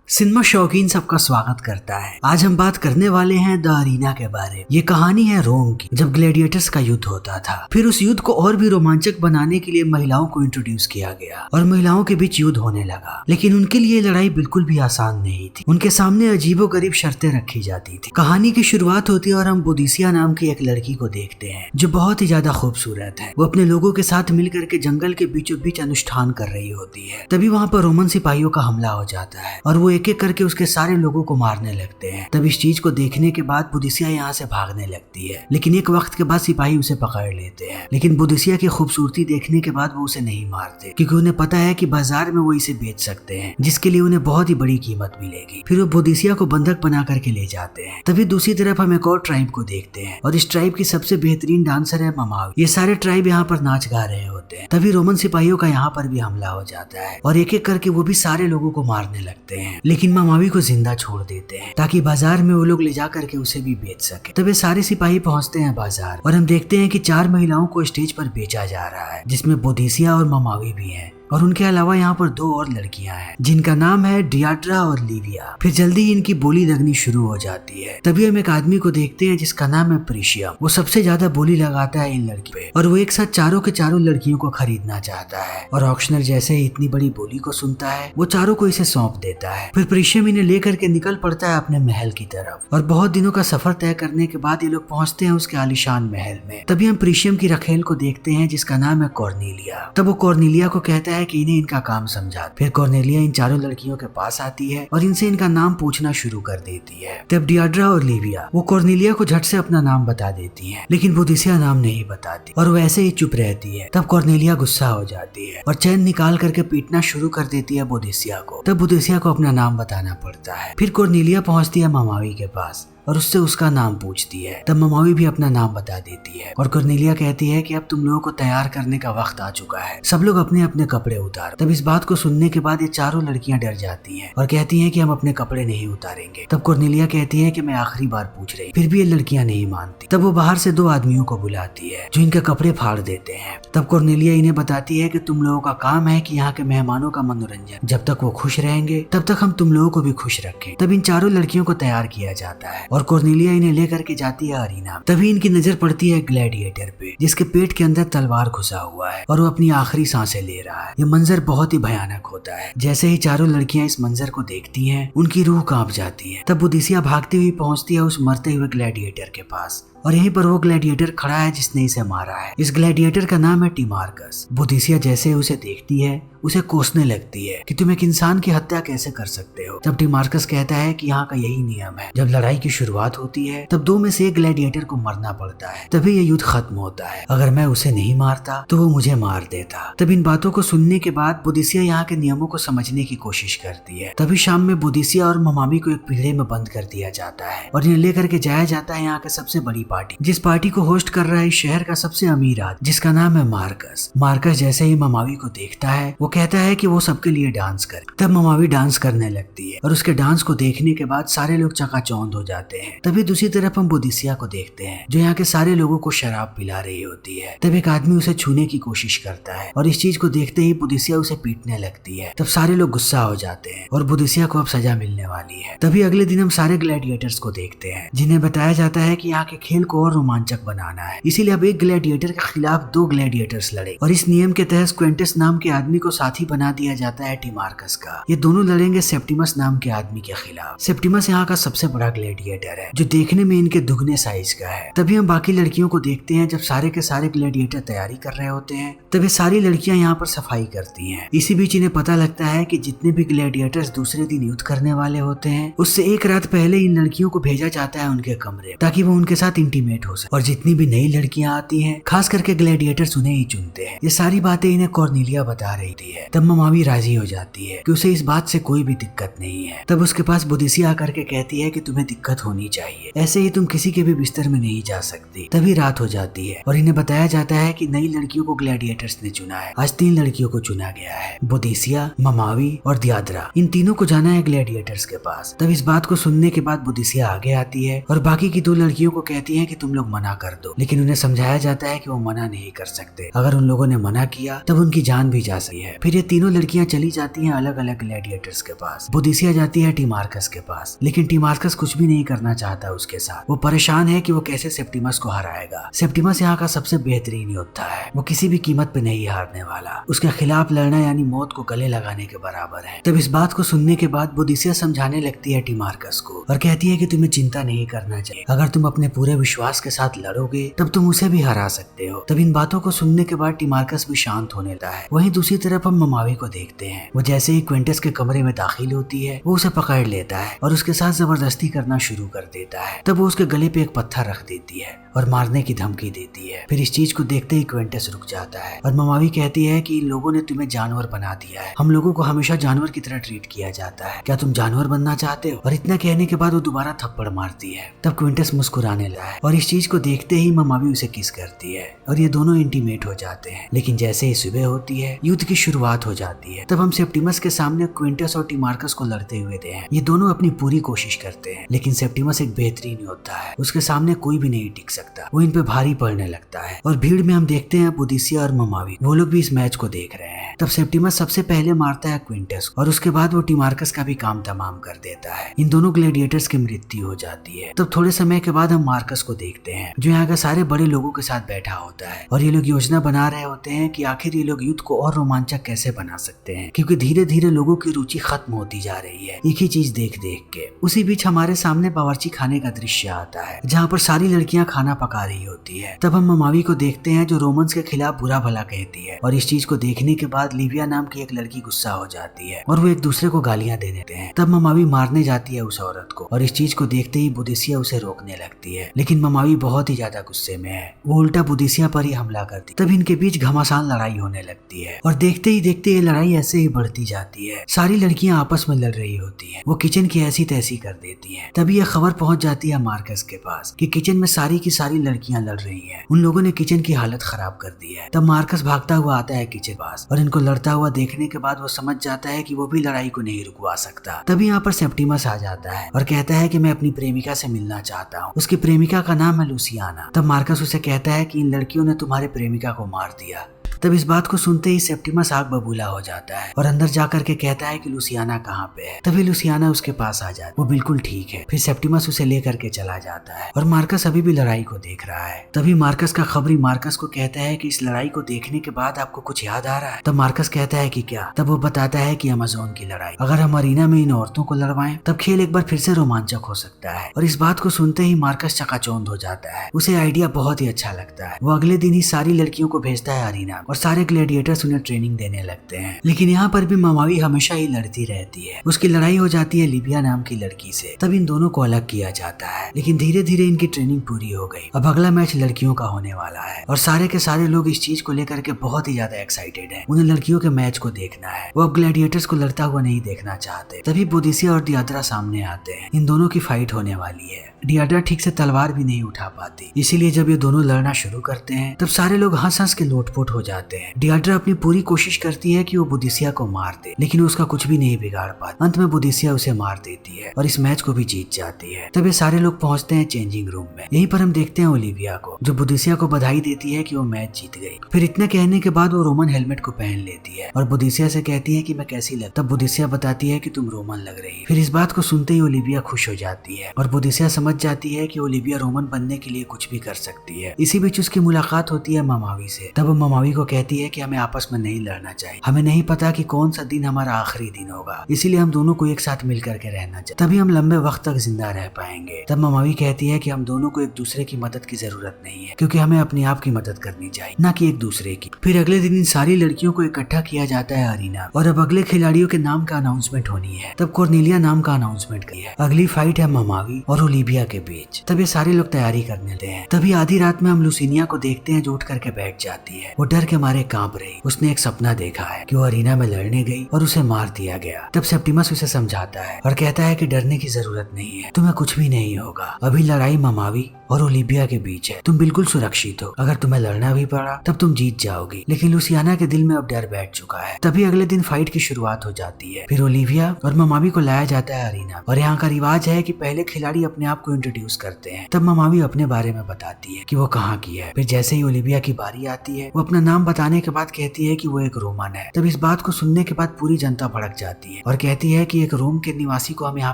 Cinema शौकीन सबका स्वागत करता है। आज हम बात करने वाले हैं द अरीना के बारे में। ये कहानी है रोम की, जब ग्लैडिएटर्स का युद्ध होता था। फिर उस युद्ध को और भी रोमांचक बनाने के लिए महिलाओं को इंट्रोड्यूस किया गया और महिलाओं के बीच युद्ध होने लगा। लेकिन उनके लिए लड़ाई बिल्कुल भी आसान नहीं थी। उनके सामने अजीबोगरीब शर्तें रखी जाती थी। कहानी की शुरुआत होती है और हम बोदिसिया नाम की एक लड़की को देखते हैं जो बहुत ही ज्यादा खूबसूरत है। वो अपने लोगों के साथ मिलकर के जंगल के बीचों बीच अनुष्ठान कर रही होती है। तभी वहाँ पर रोमन सिपाहियों का हमला हो जाता है और वो एक एक करके उसके सारे लोगों को मारने लगते हैं। तब इस चीज को देखने के बाद बोदिसिया यहाँ से भागने लगती है, लेकिन एक वक्त के बाद सिपाही उसे पकड़ लेते हैं। लेकिन बोदिसिया की खूबसूरती देखने के बाद वो उसे नहीं मारते, क्योंकि उन्हें पता है कि बाजार में वो इसे बेच सकते हैं, जिसके लिए उन्हें बहुत ही बड़ी कीमत मिलेगी। फिर वो बोदिसिया को बंधक बना करके ले जाते हैं। तभी दूसरी तरफ हम एक और ट्राइब को देखते हैं और इस ट्राइब की सबसे बेहतरीन डांसर है ममावी। ये सारे ट्राइब यहाँ पर नाच गा रहे होते हैं। तभी रोमन सिपाहियों का यहाँ पर भी हमला हो जाता है और एक एक करके वो भी सारे लोगों को मारने लगते हैं, लेकिन ममावी को जिंदा छोड़ देते हैं ताकि बाजार में वो लोग ले जा करके उसे भी बेच सके। तब ये सारे सिपाही पहुंचते हैं बाजार और हम देखते हैं कि 4 महिलाओं को स्टेज पर बेचा जा रहा है, जिसमें बोदिसिया और ममावी भी हैं। और उनके अलावा यहाँ पर 2 और लड़कियां हैं जिनका नाम है डियाड्रा और लिविया। फिर जल्दी ही इनकी बोली लगनी शुरू हो जाती है। तभी हम एक आदमी को देखते हैं जिसका नाम है प्रीशियम। वो सबसे ज्यादा बोली लगाता है इन लड़की पे और वो एक साथ चारों के चारों लड़कियों को खरीदना चाहता है। और ऑक्शनर जैसे ही इतनी बड़ी बोली को सुनता है वो चारों को इसे सौंप देता है। फिर प्रीशियम इन्हें लेकर के निकल पड़ता है अपने महल की तरफ और बहुत दिनों का सफर तय करने के बाद ये लोग पहुंचते हैं उसके आलीशान महल में। तभी हम प्रीशियम की रखेल को देखते हैं जिसका नाम है कॉर्नेलिया। तब वो कॉर्नेलिया को कहता है कि इन्हें इनका काम समझा। फिर कॉर्नेलिया इन चारों लड़कियों के पास आती है और इनसे इनका नाम पूछना शुरू कर देती है। तब डियाड्रा और लिविया वो कॉर्नेलिया को झट से अपना नाम बता देती हैं, लेकिन बोदिसिया नाम नहीं बताती और वो ऐसे ही चुप रहती है। तब कॉर्नेलिया गुस्सा हो जाती है और चैन निकाल करके पीटना शुरू कर देती है बोदिसिया को। तब बोदिसिया को अपना नाम बताना पड़ता है। फिर कॉर्नेलिया पहुंचती है ममावी के पास और उससे उसका नाम पूछती है। तब ममावी भी अपना नाम बता देती है और कॉर्नेलिया कहती है कि अब तुम लोगों को तैयार करने का वक्त आ चुका है, सब लोग अपने अपने कपड़े उतार। तब इस बात को सुनने के बाद ये चारों लड़कियां डर जाती हैं और कहती हैं कि हम अपने कपड़े नहीं उतारेंगे। तब कॉर्नेलिया कहती है कि मैं आखिरी बार पूछ रही, फिर भी ये लड़कियां नहीं मानती। तब वो बाहर से 2 आदमियों को बुलाती है जो इनके कपड़े फाड़ देते हैं। तब कॉर्नेलिया इन्हें बताती है कि तुम लोगों का काम है कि यहाँ के मेहमानों का मनोरंजन, जब तक वो खुश रहेंगे तब तक हम तुम लोगों को भी खुश रखें। तब इन चारों लड़कियों को तैयार किया जाता है और कॉर्नेलिया इन्हें लेकर के जाती है अरीना। तभी इनकी नजर पड़ती है ग्लैडिएटर पे जिसके पेट के अंदर तलवार घुसा हुआ है और वो अपनी आखिरी सांसें ले रहा है। ये मंजर बहुत ही भयानक होता है। जैसे ही चारों लड़कियां इस मंजर को देखती हैं उनकी रूह कांप जाती है। तब बोदिसिया भागती हुई पहुंचती है उस मरते हुए ग्लैडिएटर के पास और यहीं पर वो ग्लैडिएटर खड़ा है जिसने इसे मारा है। इस ग्लैडिएटर का नाम है टिमार्कस। बोदिसिया जैसे उसे देखती है उसे कोसने लगती है कि तुम एक इंसान की हत्या कैसे कर सकते हो। तब टिमार्कस कहता है कि यहाँ का यही नियम है, जब लड़ाई की शुरुआत होती है तब 2 में से एक ग्लैडिएटर को मरना पड़ता है, तभी ये युद्ध खत्म होता है। अगर मैं उसे नहीं मारता तो वो मुझे मार देता। तब इन बातों को सुनने के बाद बोदिसिया यहाँ के नियमों को समझने की कोशिश करती है। तभी शाम में बोदिसिया और ममावी को एक पिंजरे में बंद कर दिया जाता है और इन्हें लेकर के जाया जाता है यहाँ के सबसे बड़ी पार्टी, जिस पार्टी को होस्ट कर रहा है शहर का सबसे अमीर आदमी जिसका नाम है मार्कस। मार्कस जैसे ही ममावी को देखता है वो कहता है कि वो सबके लिए डांस करे। तब ममावी डांस करने लगती है और उसके डांस को देखने के बाद सारे लोग चकाचौंध हो जाते हैं। तभी दूसरी तरफ हम बोदिसिया को देखते हैं जो यहाँ के सारे लोगों को शराब पिला रही होती है। तब एक आदमी उसे छूने की कोशिश करता है और इस चीज को देखते ही बोदिसिया उसे पीटने लगती है। तब सारे लोग गुस्सा हो जाते हैं और बोदिसिया को अब सजा मिलने वाली है। तभी अगले दिन हम सारे ग्लैडिएटर्स को देखते हैं जिन्हें बताया जाता है कि यहाँ के खेल को और रोमांचक बनाना है, इसीलिए अब एक ग्लैडिएटर के खिलाफ 2 ग्लैडिएटर्स लड़े और इस नियम के तहत क्विंटस नाम के आदमी को साथी बना दिया जाता है टिमार्कस का। ये दोनों लड़ेंगे सेप्टिमस नाम के आदमी के खिलाफ। सेप्टिमस यहाँ का सबसे बड़ा ग्लैडिएटर है जो देखने में इनके दुगने साइज का है। तभी हम बाकी लड़कियों को देखते हैं जब सारे के सारे ग्लैडिएटर तैयारी कर रहे होते हैं तभी सारी लड़कियां यहाँ पर सफाई करती हैं। इसी बीच इन्हें पता लगता है कि जितने भी ग्लैडिएटर्स दूसरे दिन युद्ध करने वाले होते हैं उससे एक रात पहले इन लड़कियों को भेजा जाता है उनके कमरे ताकि वो उनके साथ इंटीमेट हो सके और जितनी भी नई लड़कियां आती हैं खास करके ग्लैडिएटर्स उन्हें ही चुनते हैं। ये सारी बातें इन्हें कॉर्नेलिया बता रही थी। तब ममावी राजी हो जाती है कि उसे इस बात से कोई भी दिक्कत नहीं है। तब उसके पास बोदिसिया आकर के कहती है कि तुम्हें दिक्कत होनी चाहिए, ऐसे ही तुम किसी के भी बिस्तर में नहीं जा सकती। तभी रात हो जाती है और इन्हें बताया जाता है कि नई लड़कियों को ग्लैडिएटर्स ने चुना है। आज 3 लड़कियों को चुना गया है, बोदिसिया, ममावी और दियाद्रा। इन तीनों को जाना है ग्लैडिएटर्स के पास। तब इस बात को सुनने के बाद बोदिसिया आगे आती है और बाकी की 2 लड़कियों को कहती कहती है कि तुम लोग मना कर दो, लेकिन उन्हें समझाया जाता है कि वो मना नहीं कर सकते। अगर उन लोगों ने मना किया तब उनकी जान भी जा सकती है। फिर ये तीनों लड़कियां चली जाती हैं अलग अलग ग्लैडिएटर्स के पास। बोदिसिया जाती है टीमार्कस के पास, लेकिन टीमार्कस कुछ भी नहीं करना चाहता उसके साथ। वो परेशान है कि वो कैसे सेप्टिमस को हराएगा। सेप्टिमस यहाँ का सबसे बेहतरीन योद्धा है, वो किसी भी कीमत पे नहीं हारने वाला। उसके खिलाफ लड़ना यानी मौत को गले लगाने के बराबर है। तब इस बात को सुनने के बाद बोदिसिया समझाने लगती है टीमार्कस को और कहती है कि तुम्हें चिंता नहीं करना चाहिए। अगर तुम अपने पूरे विश्वास के साथ लड़ोगे तब तुम उसे भी हरा सकते हो। तब इन बातों को सुनने के बाद टीमार्कस भी शांत होने लगता है। वहीं दूसरी तरफ हम ममावी को देखते हैं। वो जैसे ही क्विंटस के कमरे में दाखिल होती है वो उसे पकड़ लेता है और उसके साथ जबरदस्ती करना शुरू कर देता है। तब वो उसके गले पे एक पत्थर रख देती है और मारने की धमकी देती है। फिर इस चीज को देखते ही क्विंटस रुक जाता है और ममावी कहती है कि इन लोगों ने तुम्हें जानवर बना दिया है। हम लोगों को हमेशा जानवर की तरह ट्रीट किया जाता है। क्या तुम जानवर बनना चाहते हो? और इतना कहने के बाद वो दोबारा थप्पड़ मारती है। तब क्विंटस मुस्कुराने लगा है और इस चीज को देखते ही ममावी उसे किस करती है और ये दोनों इंटीमेट हो जाते हैं। लेकिन जैसे ही सुबह होती है युद्ध की शुरुआत हो जाती है। तब हम सेप्टिमस के सामने क्विंटस और टीमार्कस को लड़ते हुए देखते हैं। ये दोनों अपनी पूरी कोशिश करते हैं, लेकिन सेप्टिमस एक बेहतरीन योद्धा है, उसके सामने कोई भी नहीं टिक सकता। वो इन पे भारी पड़ने लगता है और भीड़ में हम देखते हैं बोदिसिया और ममावी, वो लोग भी इस मैच को देख रहे हैं। तब सेप्टिमस सबसे पहले मारता है क्विंटस और उसके बाद वो टीमार्कस का भी काम तमाम कर देता है। इन दोनों ग्लैडिएटर्स की मृत्यु हो जाती है। तब थोड़े समय के बाद हम मार्कस को देखते हैं जो यहाँ के सारे बड़े लोगों के साथ बैठा होता है और ये लोग योजना बना रहे होते हैं कि आखिर ये लोग युद्ध को और रोमांचक कैसे बना सकते हैं, क्योंकि धीरे धीरे लोगों की रुचि खत्म होती जा रही है एक ही चीज देख देख के। उसी बीच हमारे सामने बावर्ची खाने का दृश्य आता है जहाँ पर सारी लड़कियां खाना पका रही होती है। तब हम ममावी को देखते हैं जो रोमन्स के खिलाफ बुरा भला कहती है और इस चीज को देखने के बाद लिविया नाम की एक लड़की गुस्सा हो जाती है और वो एक दूसरे को गालियां दे देते हैं। तब ममावी मारने जाती है उस औरत को और इस चीज को देखते ही बोदिसिया उसे रोकने लगती है, लेकिन ममावी बहुत ही ज्यादा गुस्से में है, वो उल्टा बोदिसिया पर ही हमला करती। तब इनके बीच घमासान लड़ाई होने लगती है और देखते ही देखते ये लड़ाई ऐसे ही बढ़ती जाती है। सारी लड़कियां आपस में लड़ रही होती हैं, वो किचन की ऐसी तैसी कर देती हैं। तभी यह खबर पहुंच जाती है मार्कस के पास कि किचन में सारी की सारी लड़कियां लड़ रही हैं, उन लोगों ने किचन की हालत खराब कर दी है। तब मार्कस भागता हुआ आता है किचन पास और इनको लड़ता हुआ देखने के बाद वो समझ जाता है कि वो भी लड़ाई को नहीं रुकवा सकता। तभी यहाँ पर सेप्टिमस आ जाता है और कहता है कि मैं अपनी प्रेमिका से मिलना चाहता हूँ। उसकी प्रेमिका का नाम है लुसियाना। तब मार्कस उसे कहता है कि इन लड़कियों ने तुम्हारे प्रेमिका को मार दिया। तब इस बात को सुनते ही सेप्टिमस आग बबूला हो जाता है और अंदर जाकर के कहता है कि लुसियाना कहाँ पे है। तभी लुसियाना उसके पास आ जाती, वो बिल्कुल ठीक है। फिर सेप्टिमस उसे लेकर के चला जाता है और मार्कस अभी भी लड़ाई को देख रहा है। तभी मार्कस का खबरी मार्कस को कहता है कि इस लड़ाई को देखने के बाद आपको कुछ याद आ रहा है? तब मार्कस कहता है कि क्या? तब वो बताता है कि अमेज़न की लड़ाई, अगर हम अरीना में इन औरतों को लड़वाएं तब खेल एक बार फिर से रोमांचक हो सकता है। और इस बात को सुनते ही मार्कस चकाचौंध हो जाता है, उसे आइडिया बहुत ही अच्छा लगता है। वो अगले दिन ही सारी लड़कियों को भेजता है अरीना और सारे ग्लैडिएटर्स उन्हें ट्रेनिंग देने लगते हैं। लेकिन यहाँ पर भी ममावी हमेशा ही लड़ती रहती है। उसकी लड़ाई हो जाती है लिविया नाम की लड़की से। तब इन दोनों को अलग किया जाता है, लेकिन धीरे धीरे इनकी ट्रेनिंग पूरी हो गई। अब अगला मैच लड़कियों का होने वाला है और सारे के सारे लोग इस चीज को लेकर के बहुत ही ज्यादा एक्साइटेड हैं। उन्हें लड़कियों के मैच को देखना है, वो अब ग्लैडिएटर्स को लड़ता हुआ नहीं देखना चाहते। तभी बोदिसिया और डियाड्रा सामने आते हैं, इन दोनों की फाइट होने वाली है। डियाड्रा ठीक से तलवार भी नहीं उठा पाती, इसीलिए जब ये दोनों लड़ना शुरू करते हैं तब सारे लोग हंस हंस के लोटपोट हो जाते हैं। डियाड्रा अपनी पूरी कोशिश करती है कि वो बोदिसिया को मार दे, लेकिन उसका कुछ भी नहीं बिगाड़ पाती। अंत में बोदिसिया उसे मार देती है और इस मैच को भी जीत जाती है। तब ये सारे लोग पहुंचते हैं चेंजिंग रूम में। यहीं पर हम देखते हैं ओलिविया को, जो बोदिसिया को बधाई देती है कि वो मैच जीत गई। फिर इतना कहने के बाद वो रोमन हेलमेट को पहन लेती है और बोदिसिया से कहती है कि मैं कैसी लग। तब बोदिसिया बताती है कि तुम रोमन लग रही है। फिर इस बात को सुनते ही ओलिविया खुश हो जाती है और बोदिसिया समझ जाती है कि ओलिविया रोमन बनने के लिए कुछ भी कर सकती है। इसी बीच उसकी मुलाकात होती है ममावी से। तब वो ममावी को कहती है कि हमें आपस में नहीं लड़ना चाहिए, हमें नहीं पता कि कौन सा दिन हमारा आखिरी दिन होगा, इसीलिए हम दोनों को एक साथ मिल करके रहना चाहिए, तभी हम लंबे वक्त तक जिंदा रह पाएंगे। तब ममावी कहती है कि हम दोनों को एक दूसरे की मदद की जरूरत नहीं है, क्योंकि हमें अपने आप की मदद करनी चाहिए, न कि एक दूसरे की। फिर अगले दिन इन सारी लड़कियों को इकट्ठा किया जाता है अरीना और अब अगले खिलाड़ियों के नाम का अनाउंसमेंट होनी है। तब कॉर्नेलिया नाम का अनाउंसमेंट की है। अगली फाइट है ममावी और ओलिविया के बीच। तब ये सारे लोग तैयारी करने लगते हैं। तभी आधी रात में हम लुसिनिया को देखते हैं जो उठ करके बैठ जाती है। वो डर के मारे कांप रही। उसने एक सपना देखा है कि वो अरीना में लड़ने गई और उसे मार दिया गया। तब सेप्टिमस उसे समझाता है और कहता है कि डरने की जरूरत नहीं है, तुम्हें कुछ भी नहीं होगा, अभी लड़ाई ममावी और ओलिविया के बीच है। तुम बिल्कुल सुरक्षित हो, अगर तुम्हें लड़ना भी पड़ा तब तुम जीत जाओगी। लेकिन लुसियाना के दिल में अब डर बैठ चुका है। तभी अगले दिन फाइट की शुरुआत हो जाती है। फिर ओलिविया और ममावी को लाया जाता है अरीना, और यहाँ का रिवाज है कि पहले खिलाड़ी अपने आप को इंट्रोड्यूस करते हैं। तब ममावी अपने बारे में बताती है कि वो कहाँ की है। फिर जैसे ही ओलिविया की बारी आती है, वो अपना नाम बताने के बाद कहती है कि वो एक रोमन है। तब इस बात को सुनने के बाद पूरी जनता भड़क जाती है और कहती है कि एक रोम के निवासी को हम यहाँ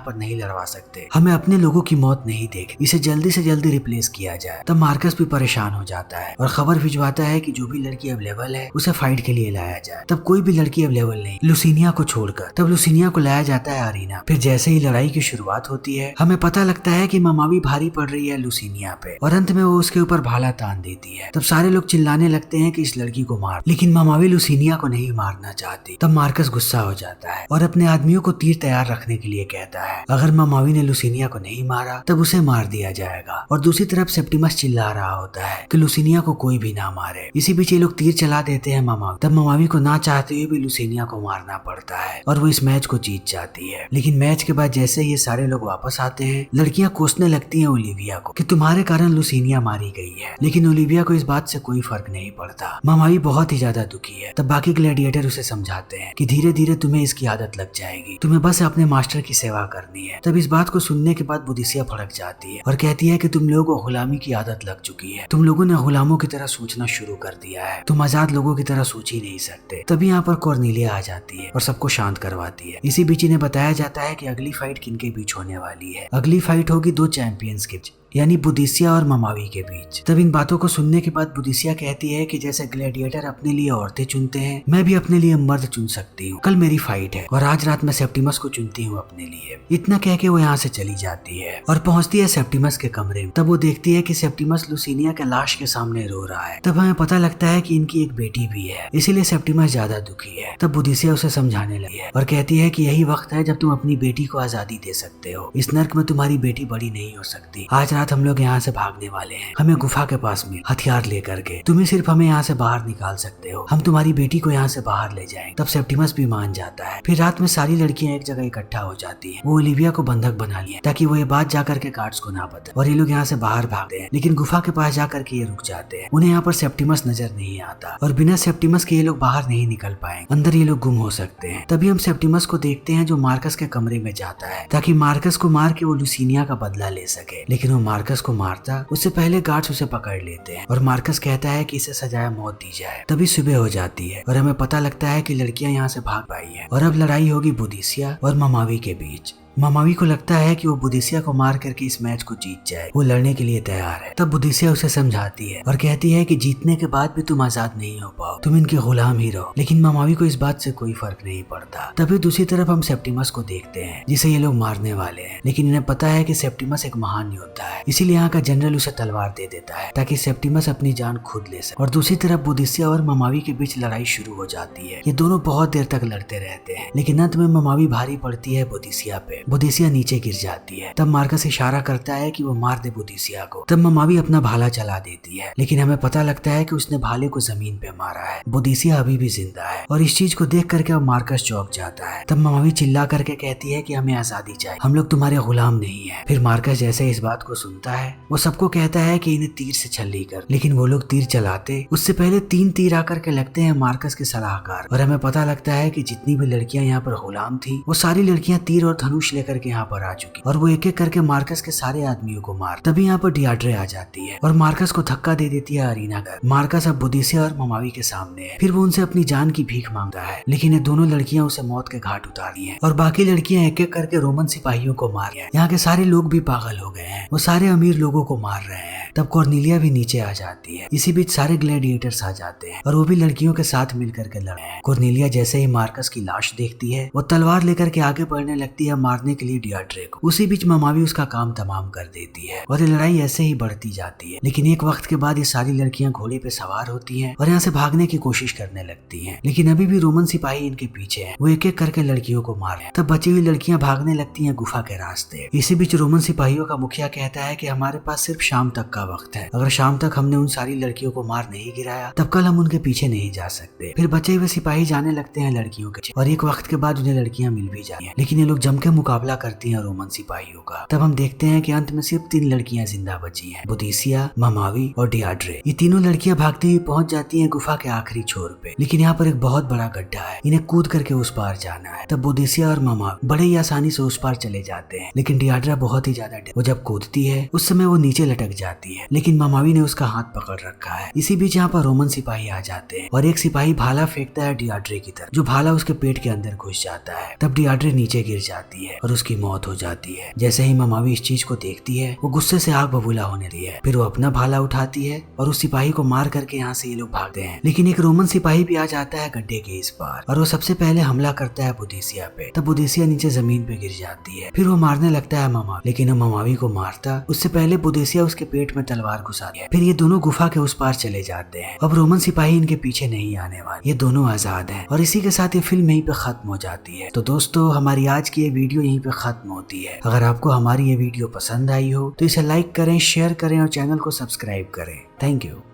पर नहीं लड़वा सकते, हमें अपने लोगों की मौत नहीं देगी, इसे जल्दी से जल्दी रिप्लेस किया जाए। तब मार्कस भी परेशान हो जाता है और खबर भिजवाता है कि जो भी लड़की अवेलेबल है उसे फाइट के लिए लाया जाए। तब कोई भी लड़की अवेलेबल नहीं, लुसिनिया को छोड़कर। तब लुसिनिया को लाया जाता है अरीना। फिर जैसे ही लड़ाई की शुरुआत होती है, हमें पता लगता है कि ममावी भारी पड़ रही है लुसिनिया पे, और अंत में वो उसके ऊपर भाला तान देती है। तब सारे लोग चिल्लाने लगते हैं कि इस लड़की को मार, लेकिन ममावी लुसिनिया को नहीं मारना चाहती। तब मार्कस गुस्सा हो जाता है और अपने आदमियों को तीर तैयार रखने के लिए कहता है। अगर ममावी ने लुसिनिया को नहीं मारा तब उसे मार दिया जाएगा। और दूसरी तरफ सेप्टिमस चिल्ला रहा होता है कि लुसिनिया को कोई भी ना मारे। इसी बीच ये लोग तीर चला देते हैं ममावी। तब ममावी को ना चाहते हुए भी लुसिनिया को मारना पड़ता है और वो इस मैच को जीत जाती है। लेकिन मैच के बाद जैसे ये सारे लोग वापस आते हैं, लड़कियां कोसने लगती हैं ओलिविया को कि तुम्हारे कारण लुसिनिया मारी गई है। लेकिन ओलिविया को इस बात से कोई फर्क नहीं पड़ता। ममावी बहुत ही ज्यादा दुखी है। तब बाकी ग्लैडिएटर उसे समझाते हैं कि धीरे धीरे तुम्हें इसकी आदत लग जाएगी, तुम्हें बस अपने मास्टर की सेवा करनी है। तब इस बात को सुनने के बाद बुदिसिया भड़क जाती है और कहती है कि तुम लोगों को गुलामी की आदत लग चुकी है, तुम लोगों ने गुलामों की तरह सोचना शुरू कर दिया है, तुम आजाद लोगों की तरह सोच ही नहीं सकते। तभी यहाँ पर कॉर्नेलिया आ जाती है और सबको शांत करवाती है। इसी बीच इन्हें बताया जाता है कि अगली फाइट किनके बीच होने वाली है। अगली फाइट होगी दो चैंपियंस के बीच, यानी बुदिसिया और ममावी के बीच। तब इन बातों को सुनने के बाद बुदिसिया कहती है कि जैसे ग्लैडिएटर अपने लिए औरतें चुनते हैं, मैं भी अपने लिए मर्द चुन सकती हूँ। कल मेरी फाइट है और आज रात मैं सेप्टिमस को चुनती हूँ अपने लिए। इतना कह के वो यहाँ से चली जाती है और पहुंचती है सेप्टिमस के कमरे में। तब वो देखती है कि सेप्टिमस लुसिनिया के लाश के सामने रो रहा है। तब हमें पता लगता है कि इनकी एक बेटी भी है, इसीलिए सेप्टिमस ज्यादा दुखी है। तब बुदिसिया उसे समझाने लगी है और कहती है कि यही वक्त है जब तुम अपनी बेटी को आजादी दे सकते हो। इस नर्क में तुम्हारी बेटी बड़ी नहीं हो सकती। आज रात हम लोग यहाँ से भागने वाले हैं, हमें गुफा के पास मिल हथियार लेकर के, तुम्हें सिर्फ हमें यहाँ से बाहर निकाल सकते हो, हम तुम्हारी बेटी को यहाँ से बाहर ले जाएंगे। तब सेप्टिमस भी मान जाता है। फिर रात में सारी लड़कियां एक जगह इकट्ठा हो जाती हैं। वो ओलिविया को बंधक बना लिया ताकि वो ये बात जाकर के गार्ड्स को ना पता, और ये लोग यहाँ से बाहर भागते हैं। लेकिन गुफा के पास जाकर के ये रुक जाते हैं। उन्हें यहाँ पर सेप्टिमस नजर नहीं आता और बिना सेप्टिमस के ये लोग बाहर नहीं निकल पाए, अंदर ये लोग गुम हो सकते हैं। तभी हम सेप्टिमस को देखते हैं जो मार्कस के कमरे में जाता है ताकि मार्कस को मार के वो लुसिनिया का बदला ले सके। लेकिन वो मार्कस को मारता उससे पहले गार्ड्स उसे पकड़ लेते हैं और मार्कस कहता है कि इसे सजाया मौत दी जाए। तभी सुबह हो जाती है और हमें पता लगता है कि लड़कियां यहाँ से भाग पाई हैं और अब लड़ाई होगी बुदिसिया और ममावी के बीच। ममावी को लगता है कि वो बुदिसिया को मार करके इस मैच को जीत जाए, वो लड़ने के लिए तैयार है। तब बुदिसिया उसे समझाती है और कहती है कि जीतने के बाद भी तुम आजाद नहीं हो पाओ, तुम इनके गुलाम ही रहो। लेकिन ममावी को इस बात से कोई फर्क नहीं पड़ता। तभी दूसरी तरफ हम सेप्टिमस को देखते हैं जिसे ये लोग मारने वाले हैं, लेकिन इन्हें पता है कि सेप्टिमस एक महान योद्धा है, इसीलिए यहाँ का जनरल उसे तलवार दे देता है ताकि सेप्टिमस अपनी जान खुद ले सके। और दूसरी तरफ बुदिसिया और ममावी के बीच लड़ाई शुरू हो जाती है। ये दोनों बहुत देर तक लड़ते रहते हैं, लेकिन अंत में ममावी भारी पड़ती है बुदिसिया पे। बुदिसिया नीचे गिर जाती है। तब मार्कस इशारा करता है कि वो मार दे बुदिसिया को। तब ममावी अपना भाला चला देती है, लेकिन हमें पता लगता है कि उसने भाले को जमीन पे मारा है। बुदिसिया अभी भी जिंदा है और इस चीज को देख करके अब मार्कस चौंक जाता है। तब ममावी चिल्ला करके कहती है कि हमें आजादी चाहिए, हम लोग तुम्हारे गुलाम नहीं है। फिर मार्कस जैसे इस बात को सुनता है, वो सबको कहता है कि इन्हें तीर से छल्ली कर, लेकिन वो लोग तीर चलाते उससे पहले 3 तीर आकर के लगते हैं मार्कस के सलाहकार। और हमें पता लगता है कि जितनी भी लड़कियां यहाँ पर गुलाम थी, वो सारी लड़कियां तीर और धनुष लेकर के यहाँ पर आ चुकी और वो एक एक करके मार्कस के सारे आदमियों को मार। तभी यहाँ पर डियाड्रे आ जाती है और मार्कस को धक्का दे देती है अरीना कर। मार्कस अब बुदिसिया और ममावी के सामने है। फिर वो उनसे अपनी जान की भीख मांगता है, लेकिन ये दोनों लड़कियां उसे मौत के घाट उतारी हैं और बाकी लड़कियां एक एक करके रोमन सिपाहियों को मार रही हैं। यहाँ के सारे लोग भी पागल हो गए हैं, वो सारे अमीर लोगों को मार रहे हैं। तब कॉर्नेलिया भी नीचे आ जाती है। इसी बीच सारे ग्लैडिएटर्स आ जाते हैं और वो भी लड़कियों के साथ मिलकर के लड़े हैं। कॉर्नेलिया जैसे ही मार्कस की लाश देखती है, वो तलवार लेकर के आगे बढ़ने लगती है मारने के लिए डियाड्रे को। उसी बीच ममावी उसका काम तमाम कर देती है और ये लड़ाई ऐसे ही बढ़ती जाती है। लेकिन एक वक्त के बाद ये सारी लड़कियां घोड़े पे सवार होती हैं और यहाँ से भागने की कोशिश करने लगती हैं, लेकिन अभी भी रोमन सिपाही इनके पीछे हैं। वो एक एक करके लड़कियों को मार रहे हैं। तब बची हुई लड़कियां भागने लगती हैं गुफा के रास्ते। इसी बीच रोमन सिपाहियों का मुखिया कहता है कि हमारे पास सिर्फ शाम तक का वक्त है, अगर शाम तक हमने उन सारी लड़कियों को मार नहीं गिराया तब कल हम उनके पीछे नहीं जा सकते। फिर बचे हुए सिपाही जाने लगते हैं लड़कियों के और एक वक्त के बाद उन्हें लड़कियां मिल भी जाती हैं, लेकिन ये लोग जम के मुकाबला करती हैं रोमन सिपाहियों का। तब हम देखते हैं कि अंत में सिर्फ 3 लड़कियां जिंदा बची हैं, बोदीसिया, ममावी और डियाड्रे। ये तीनों लड़कियां भागती हुई पहुंच जाती हैं गुफा के आखिरी छोर पे, लेकिन यहाँ पर एक बहुत बड़ा गड्ढा है, इन्हें कूद करके उस पार जाना है। तब बोदीसिया और ममावी बड़े ही आसानी से उस पार चले जाते हैं, लेकिन डियाड्रा बहुत ही ज्यादा वो जब कूदती है उस समय वो नीचे लटक जाती है, लेकिन ममावी ने उसका हाथ पकड़ रखा है। इसी बीच यहाँ पर रोमन सिपाही आ जाते हैं और एक सिपाही भाला फेंकता है डियाड्रे की तरफ, जो भाला उसके पेट के अंदर घुस जाता है। तब डियाड्रे नीचे गिर जाती है और उसकी मौत हो जाती है। जैसे ही ममावी इस चीज को देखती है वो गुस्से से आग बबूला होने रही है। फिर वो अपना भाला उठाती है और उस सिपाही को मार करके यहाँ से ये लोग भागते हैं, लेकिन एक रोमन सिपाही भी आ जाता है गड्ढे के इस पार और वो सबसे पहले हमला करता है बोदीसिया पे। तब बोदीसिया नीचे जमीन पे गिर जाती है। फिर वो मारने लगता है ममावी, लेकिन वो ममावी को मारता उससे पहले बोदीसिया उसके पेट में तलवार घुसाती है। फिर ये दोनों गुफा के उस पार चले जाते हैं। अब रोमन सिपाही इनके पीछे नहीं आने वाले, ये दोनों आजाद हैं। और इसी के साथ ये फिल्म यहीं पे खत्म हो जाती है। तो दोस्तों हमारी आज की ये वीडियो यहीं पे खत्म होती है। अगर आपको हमारी ये वीडियो पसंद आई हो तो इसे लाइक करें, शेयर करें और चैनल को सब्सक्राइब करें। Thank you.